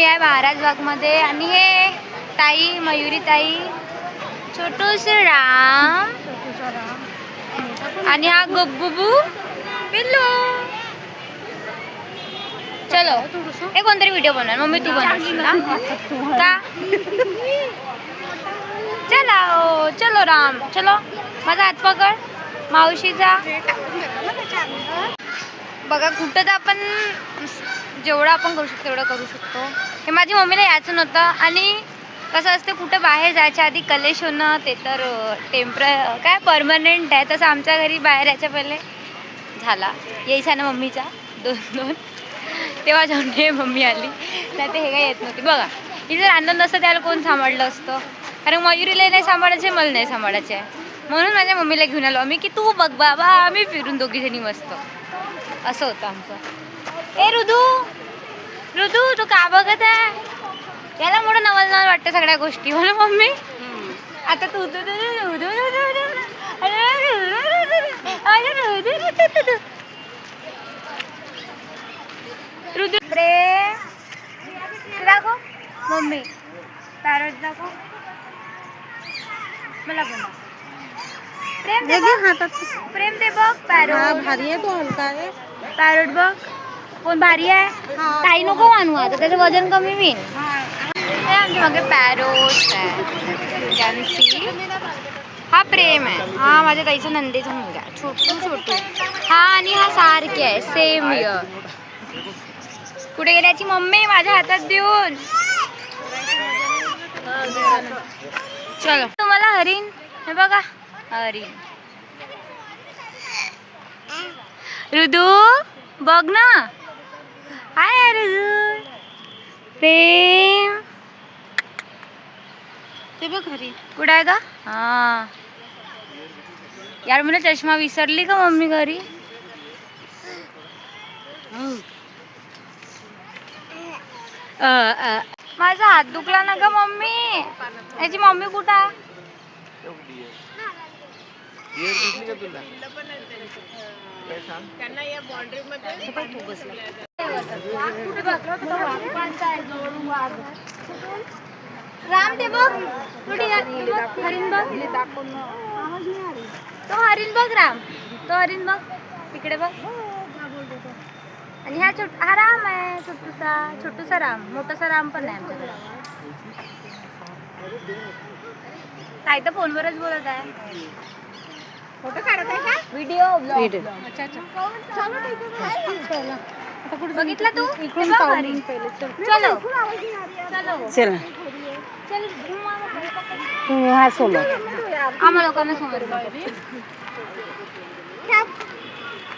आहे महाराजबाग मध्ये आणि हे ताई मयुरी ताई, छोटूस राम आणि हा गब्बू पिल्लू. चलो हे कोणतरी व्हिडिओ बनव. मम्मी तू बनवशील का? चलो चलो राम चलो. माझा हात पकड मावशीचा. बघा कुठं तर आपण जेवढं आपण करू शकतो तेवढं करू शकतो. हे माझ्या मम्मीला यायचं नव्हतं आणि कसं असते कुठं बाहेर जायच्या आधी कलेश होणं ते तर काय परमनंट आहे. तसं आमच्या घरी बाहेर यायच्या पहिले झाला यायचा ना मम्मीचा 2 तेव्हा जाऊन हे मम्मी आली. नाही तर हे काय येत नव्हती. बघा ही जर आणलं नसतं त्याला कोण सांभाळलं असतं. कारण मयुरीला नाही सांभाळायचे मला नाही सांभाळायचे आहे. म्हणून माझ्या मम्मीला घेऊन आलो आम्ही की तू बघ बाबा आम्ही फिरून दोघीजणी मस्त. असं होतं आमचं. ए ऋदू तू का बघत आहे? याला मोठं नवल वाटतं सगळ्या गोष्टी. म्हणून मम्मी आता तू ऋदू प्रेम दाखव. मम्मी पॅरट दाखव मला पण. प्रेम दे हातात. प्रेम दे बघ. पॅरट भारी आहे तो हलका आहे. पॅरट बघ कोण भारी आहे. काही नको आणू आता त्याचं वजन कमी होईल. हे आमच्या मागे पॅरोट आहे. हा प्रेम आहे. हा माझ्या ताईचा नंदेचा मुलगा छोटू. हा आणि हा सारखे आहे सेम इयर. कुठे गेल्याची मम्मी माझ्या हातात देऊन. चलो तुम्हाला हरिण हे बघा हरिण. ऋदू बघ ना. हाय ऋदू. प्रेम ते बघ हरिण कुठं आहे का? हा यार मला चष्मा विसरली का मम्मी घरी. माझा हात दुखला ना ग मम्मी. याची मम्मी कुठं आहे? राम ते बघ हरिण बघ. तो हरिण बघ राम. तो हरिण बघ तिकडे बघ. आणि हा राम आहे छोटूसा राम. मोठासा राम पण नाही आमच्याकडे. ताई तर फोनवरच बोलत आहे. फोटो काढत आहे का? व्हिडिओ अच्छा. बघितला तू इकडून चलो चल हा सोलो आम्हा लोकांना समोर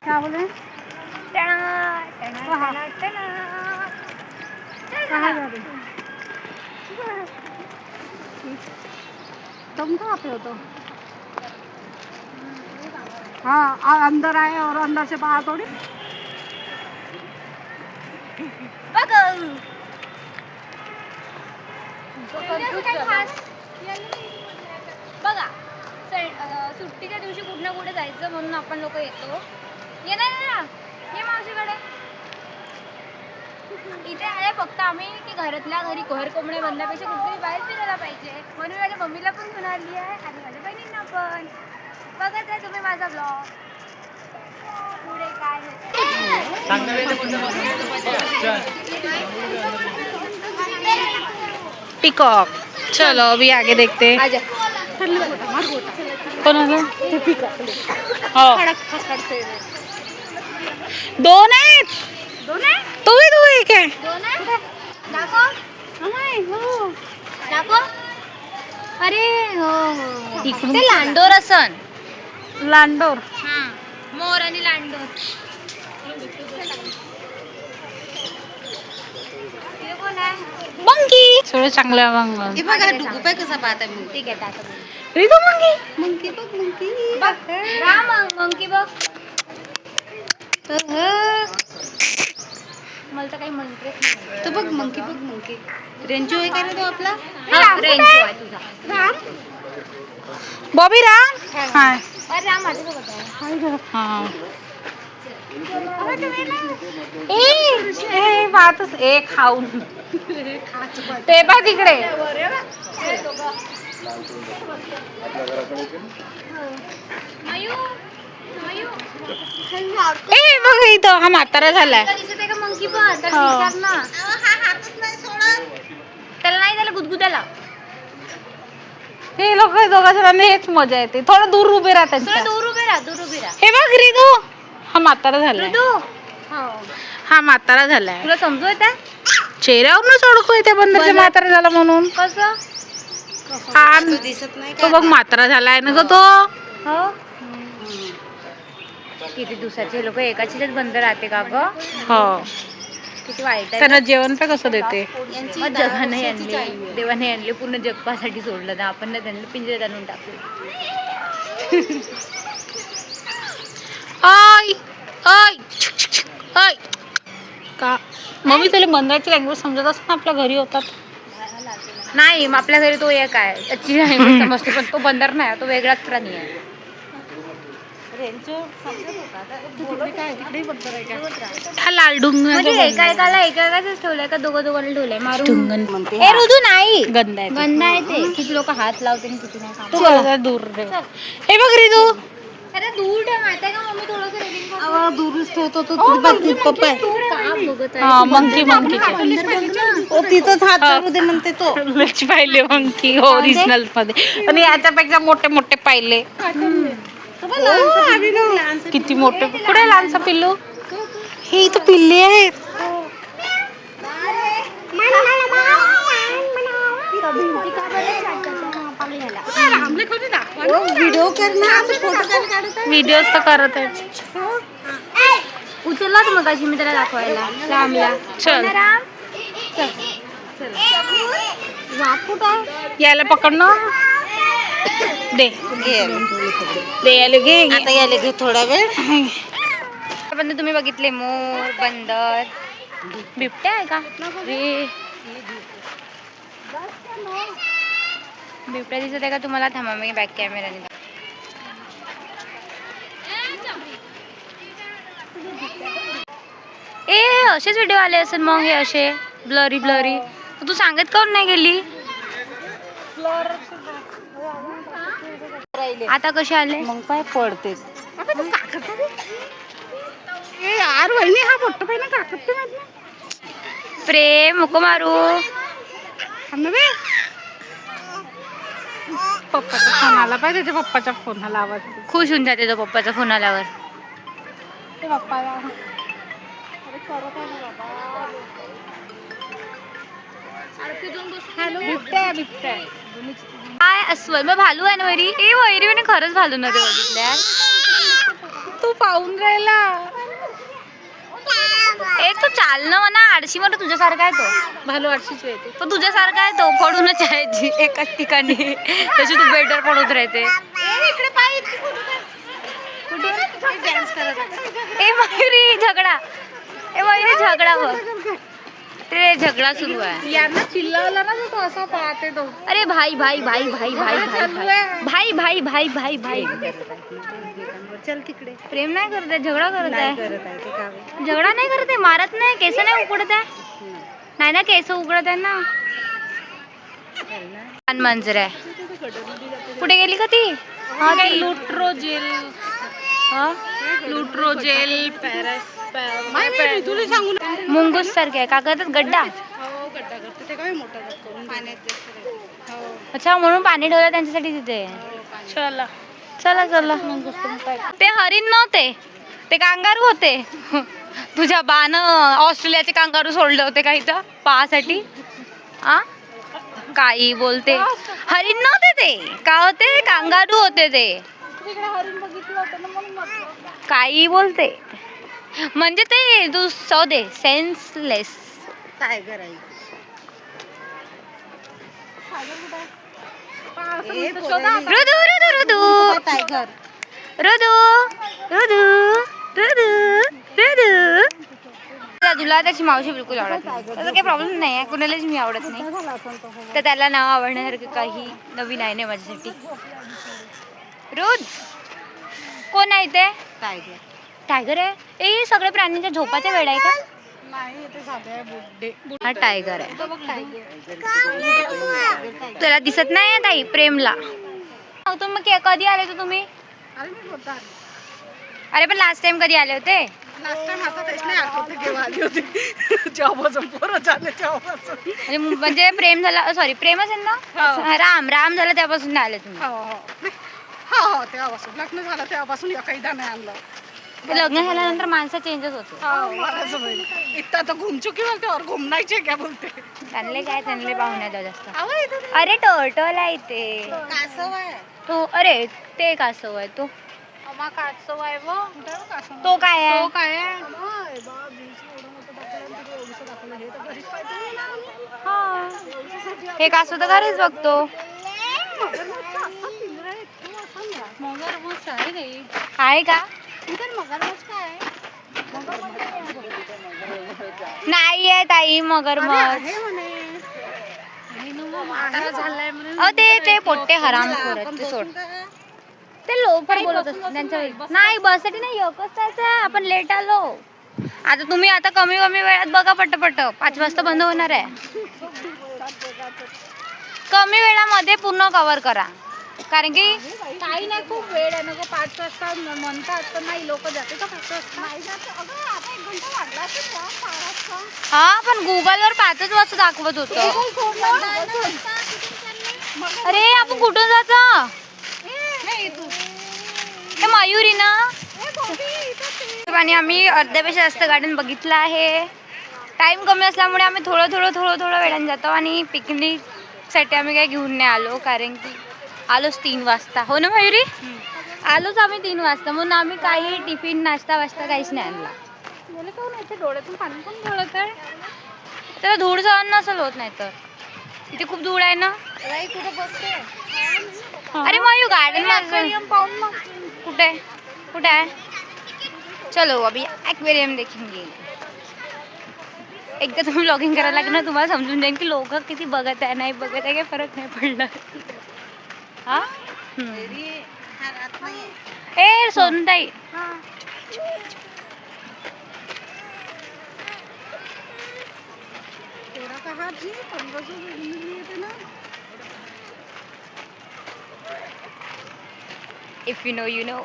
क्या बोले. तुम कहाँ पे हो? तो हाँ अंदर आए और अंदर से बाहर थोड़ी. बघा सुट्टीच्या दिवशी कुठं ना कुठे जायचं म्हणून आपण लोक येतो. ये ना ये मावशीकडे. इथे आहे फक्त आम्ही की घरातल्या घरी घर कोंबड्या बनण्यापेक्षा कुठेतरी बाहेर फिरायला पाहिजे म्हणून माझ्या मम्मीला पण घेऊन आली आहे आणि माझ्या बहिणींना पण. बघत आहे तुम्ही माझा ब्लॉग. पुढे काय पीकॉक. चलो अभी आगे देखते. कौन हो? दोन आहेत. तू एक आहे. अरे हो ते लांडोर असन. लांडोर मोर आणि लांडोर. मंकी सगळं चांगलं आहे. हे बघा डुगुपाय कसा पाहत आहे. ठीक आहे टाका. मंकी बघ मंकी मंकी बघ. मला तर काही म्हणते तो बघ मंकी बघ मंकी. रेंजो आहे का रे तो आपला. रेंजो आहे तुझा. बॉबी राम. हाय राम माझ्यासोबत आहे. हा पाहतच ए खाऊन ते पा तिकडे ए बघ इथं हा म्हातारा झालाय. मंकी पण त्याला हो. विचार ना. त्याला नाही त्याला गुदगुदाला हे लोक दोघा जणांना हेच मजा येते. थोडं दूर उभे राहतात. थोडं दूर उभे राहा दूर उभे राहा. हे बघ रिदू हा म्हातारा झालाय. ऋतू हा म्हातारा झालाय. तुला समजू येतं चेहऱ्यावरूनच ओळखू त्या बंदरचा म्हातारा झाला म्हणून. कसं हा दिसत नाही तो बघ म्हातारा झालाय ना ग तो. हो किती दिवसाचे लोक एकाचीच बंद राहते का ग. हो किती वाईट आहे त्यांना जेवण पण कसं देते. मग जगाने आणले देवाने आणले पूर्ण जगपासाठी सोडलं ना आपण ना त्यांना पिंजऱ्यात आणून टाकलं. आय आय आय का मम्मी तुला बंदराची लँग्वेज समजत असं ना आपल्या घरी होतात. नाही मग आपल्या घरी तो एक आहे त्याची language समजते पण तो बंदर नाही तो वेगळाच प्राणी आहे. हा लालडुंग म्हणजे एकाएकाला एकाच ठेवलंय का दोघं दोघांना ठेवलंय मारून. ए ऋतू नाही गंध आहे गंदा आहे ते किती लोक हात लावते आणि किती नाही काम. तो दूर ठेव. हे बघ रिदू अरे दूर ठेव माहिती आहे का मम्मी थोडंसं रेडिंग दूरच ठेवतो तो पप्पा हा मंकी मंकीचे तिथंच हात चालू दे म्हणते तो. लच पाहिले मंकी ओरिजिनल मध्ये आणि याच्यापेक्षा मोठे मोठे पाहिले. किती मोठे कुठे लहानसा पिल्लू. हे इथं पिल्ले आहेत. व्हिडिओ करणार फोटो काढत व्हिडिओज तर करत आहेत. उचललाच मग अशी मी त्याला दाखवायला रामला. चल राम याला पकडणं दे दे याला घे आता यायला घे थोडा वेळ. पण तुम्ही बघितले मोर बंदर बिबट्या आहे का रे. बिबट्या दिसत आहे का तुम्हाला. थांबा मी बॅक कॅमेराने ए असेच व्हिडिओ आले असेल मग हे असे ब्लरी ब्लरी. तू सांगत काऊन नाही गेली. आता कसे आले मग पाय पडते. यार वहिनी हा मोठा पाहिजे का करते प्रेम मुको मारू. पप्पाचा फोन आला पाहिजे. त्याच्या पप्पाच्या फोनला आवाज खुश होऊन जाते तो पप्पाचा फोन आल्यावर. पप्पाला बिबट्या बिबट्या काय अस्वल मग भालू आहे ना वैरी. ए वैरी म्हणे खरंच भालू ना ते बघितल्या. तू पाहून राहिला. ए तू चालणं म्हणा आडशी म्हणा तुझ्यासारखा आहे तो. भालू आठशीच येते. तो तुझ्यासारखा आहे तो पडूनच आहे जी एकाच ठिकाणी त्याची तू बेडवर पडत राहते. ए मयुरी झगडा. ए मयुरी झगडा बघ ते झगडा सुरू आहे. यांना चिल्लावला ना तो असा पाहते तो. अरे भाई भाई भाई भाई भाई भाई भाई भाई भाई भाई भाई चल तिकडे. प्रेम नाही करत आहे झगडा करत आहे. करत आहे ते काय. झगडा नाही करत आहे मारत नाही केस नाही उकडत आहे. नाही ना केस उकडत आहे ना. छान मंजर आहे. कुठे गेली का ती. हा ती लुट्रोजेल हा लुट्रोजेल पॅरस तुला सांगू मुंगूस सारखे आहे का करतात गड्डा. गड्डा करते ते काय मोठा करून पाण्यात. अच्छा म्हणून पाणी ठेवलं त्यांच्यासाठी तिथे. चला चला चला. ते हरिण नव्हते ते कांगारू होते. तुझ्या बानं ऑस्ट्रेलियाचे कांगारू सोडले होते का इथं पाहासाठी. आ काही बोलते हरिण नव्हते ते का होते कांगारू होते ते. काही बोलते म्हणजे ते तू सौ दे सेन्सलेस. टायगर आहे. रुदू रुदू रुदू टायगर. रुदू रुदू रुदू रुदू. तुला त्याची मावशी बिलकुल आवडत नाही. त्याचा काही प्रॉब्लेम नाही आहे कुणालाच मी आवडत नाही तर त्याला नाव आवडण्यासारखं काही नवीन आहे नाही माझ्यासाठी. रुद कोण आहे ते. टायगर टायगर आहे. ए सगळे प्राण्यांच्या झोपाच्या वेळ आहे का? नाही ते साधे आहे बुड्डे. हा टायगर आहे. तुला दिसत नाही आहे ताई प्रेमला? तुम्ही कधी आले होते तुम्ही? अरे मी होता अरे पण लास्ट टाइम कधी आले होते? लास्ट टाइम आता तेच नाही आठवते केव्हा आली होती. जेव्हापासून पोरं झाले तेव्हापासून. म्हणजे प्रेम झाला, सॉरी प्रेमच आहे ना? हो. राम झालं त्यापासून नाही आले तुम्ही? हो हो नाही. हो हो तेव्हापासून लग्न झालं तेव्हापासून एकदा नाही आणलं. लग्न झाल्यानंतर माणसं चेंजच होते. इतना तो घूम चुकी बोलते और घूमना ही चाहिए क्या बोलते. त्यांना काय, त्यांना पाहुण्यात जास्त. अहो इथं अरे टर्टल आहे ते. कासव आहे. तो अरे ते कासव आहे तो. अमा कासव आहे वो. तो काय आहे? काय आहे? हा. हे कासव तर घरीच बघतो. मगरमच्छ आहे काही. आहे का? इधर मगरमच्छ काय आहे? नाही आहे ताई मगरमच्छ. आहे म्हणे. झालाय म्हणून. ते पोट्टे हरामखोर आहेत, ते सोड. ते लोफर बोलत असतात त्यांच्या. नाही बससाठी नाही, एकच जायचं आहे. आपण लेट आलो. आता तुम्ही आता कमी वेळात बघा पटपट. 5 वाजता बंद होणार आहे. कमी वेळामध्ये पूर्ण कव्हर करा, कारण की काही नाही खूप वेळ आहे नको. 5 वाजता म्हणतात तर नाही लोक जाते का 5 वाजता. नाही जात. अगं आता 1 घंटा वाढला असेल ना 6 वाजता. हा पण गुगलवर 5 वाजता दाखवत होतं. अरे आपण कुठून जातो? हे मयुरी ना. आणि आम्ही अर्ध्यापेक्षा जास्त गार्डन बघितलं आहे. टाइम कमी असल्यामुळे आम्ही थोडं वेळाने जातो. आणि पिकनिकसाठी आम्ही काही घेऊन नाही आलो, कारण की आलोच 3 वाजता. हो ना मयुरी? आलोच आम्ही 3 वाजता, म्हणून आम्ही काही टिफिन नाश्ता वाजता काहीच नाही आणला. मला काहून याच्या डोळ्यातून पाणी पण गळत आहे. त्याला धूळ सहन नसेल होत, नाही तर इथे खूप धूळ आहे ना. कुठे बसते. अरे मयू गार्डन पाहून मग कुठे आहे? चलो अभी ॲक्वेरियम देखेंगे. एकदा तुम्ही ब्लॉगिंग करायला लागेल ना, तुम्हाला समजून जाईल की लोक किती बघत आहे नाही बघत आहे, काही फरक नाही पडला. हा ए Sontai, if you know you know.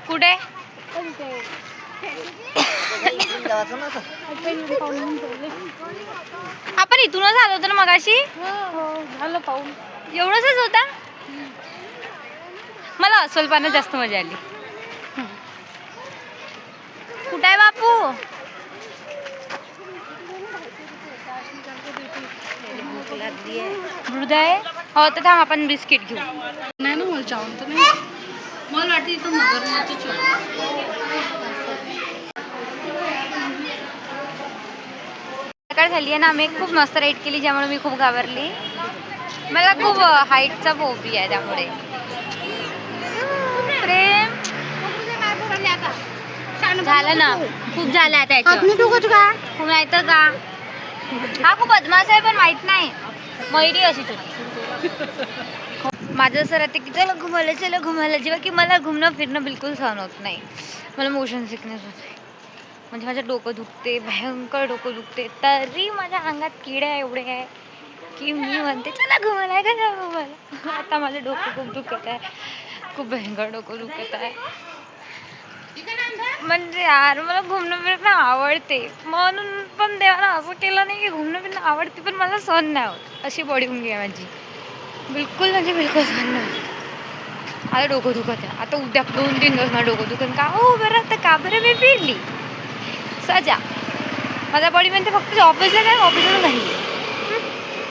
कुठे? आपण इथूनच आलो होतो ना मगाशी. झालं पाहून. एवढंच होता. मला अस्वल पाण्यात जास्त मजा आली. कुठे आहे बापू? हृदय. हो तर थांब आपण बिस्किट घेऊ. नाही ना मला चावून तर नाही. मला वाटतं इथं मगरमच्छ. सकाळ झाली आहे ना, आम्ही खूप मस्त राईड केली, ज्यामुळे मी खूप घाबरली. मला खूप हाईटचा फोबिया आहे, त्यामुळे. प्रेम झालं ना, खूप झालं आता खूप. नाही तर का हा खूप बदमाश आहे, पण माहित नाही मयुरी अशीच होती. माझं असं राहते की चला घुमायला, जेव्हा की मला घुमणं फिरणं बिलकुल सहन होत नाही. मला मोशन सिकनेस होते, म्हणजे माझं डोकं दुखते, भयंकर डोकं दुखते. तरी माझ्या अंगात किडे एवढे आहे की मी म्हणते चला घुमायला. आता माझं डोकं खूप दुखत आहे, खूप भयंकर डोकं दुखत आहे. म्हणजे यार मला घुमणं फिरणं आवडते, म्हणून पण देवाला असं केलं नाही की घुमणं फिरणं आवडते पण मला सहन नाही होत. अशी बॉडी होऊन गेली माझी, बिलकुल म्हणजे बिलकुल सहन नाही होत. आता डोकं दुखत आहे. आता उद्या 2-3 दिवस मला डोकं दुखत. का हो बरं, आता का बरं मी फिरली सजा. माझ्या बॉडी म्हणते फक्त ऑफिसला काय, ऑफिसला घरी.